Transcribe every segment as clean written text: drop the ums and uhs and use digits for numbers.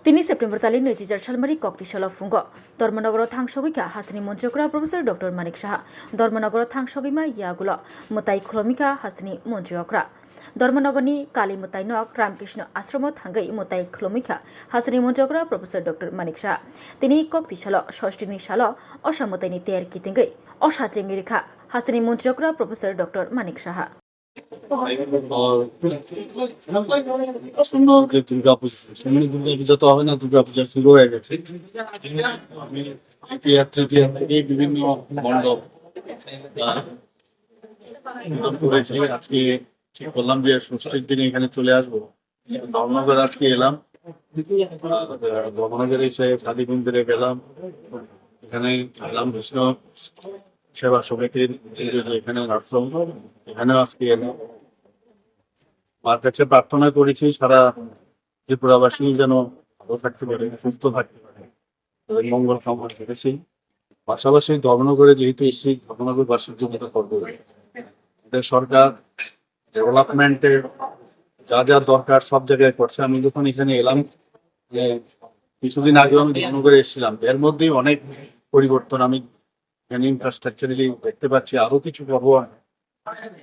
3 September तालि 2000 सालमारि कक्तिशाला फुंग धर्मनगर थांसगैखा हास्तिनि मन्त्रिग्रा प्रफेसर डॉक्टर मानिक साहा धर्मनगर थांसगैमा यागुल मुताई खुलमिका हास्तिनि मन्त्रिग्रा धर्मनगरनि काली मुताई नक रामकृष्ण आश्रम थांगै मुताई खुलमिका हास्तिनि मन्त्रिग्रा प्रफेसर डॉक्टर मानिक साहा तिनि कक्तिशाला षष्ठिनि साल असामुताईनि तेर कितिंगै असाचेंगि रेखा हास्तिनि मन्त्रिग्रा प्रफेसर डॉक्टर मानिक साहा দুর্গাপূজা তো হবে না, দুর্গাপূজা শুরু হয়ে গেছে। আমি তৃতীয়া থেকে বিভিন্ন মণ্ডপ করেছি। আজকে ঠিক করলাম যে ষষ্ঠীর দিনে এখানে চলে আসবো। ধর্মনগর আজকে এলাম, ধর্মনগরে এসে কালী মন্দিরে গেলাম, এখানে রামকৃষ্ণ সেবা সমিতির এখানে আশ্রম, এখানেও আজকে এলাম। মার কাছে প্রার্থনা করেছি সারা ত্রিপুরাবাসী যেন ভালো থাকতে পারে, সুস্থ থাকতে পারে, মঙ্গল কামনা করেছি। পাশাপাশি ধর্মনগরে যেহেতু এসেছি, ধর্মনগরবাসীর জন্য করব। এদের সরকার ডেভেলপমেন্টের যা যা দরকার সব জায়গায় করছে। আমি যখন এখানে এলাম, কিছুদিন আগে আমি ধর্মনগরে এসেছিলাম, এর মধ্যেই অনেক পরিবর্তন আমি এখানে ইনফ্রাস্ট্রাকচারালি দেখতে পাচ্ছি। আরো কিছু করবো।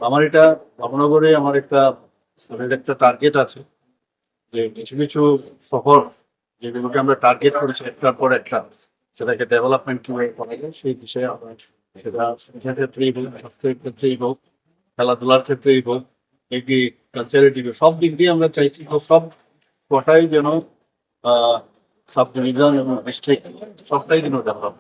আমার এটা ধর্মনগরে আমার একটা টার্গেট আছে যে কিছু কিছু শহর যেগুলোকে আমরা টার্গেট করেছি একটার পর একটা, সেটাকে ডেভেলপমেন্ট কিভাবে করা যায় সেই বিষয়ে সেটা শিক্ষা ক্ষেত্রেই হোক, স্বাস্থ্যের ক্ষেত্রেই হোক, খেলাধুলার ক্ষেত্রেই হোক, এগ্রিকালচারের দিকে সব দিক দিয়ে আমরা চাইছি সব কটাই যেন সাব ডিভিশন এবং ডিস্ট্রিক্ট সবটাই যেন develop.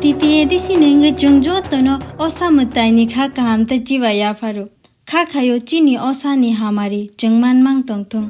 Titiye disi nengi jongjo tono osa mutai ni kha kam ta jiwa ya faru. Kha khayo chini osa ni hamari jengman mang tong tong.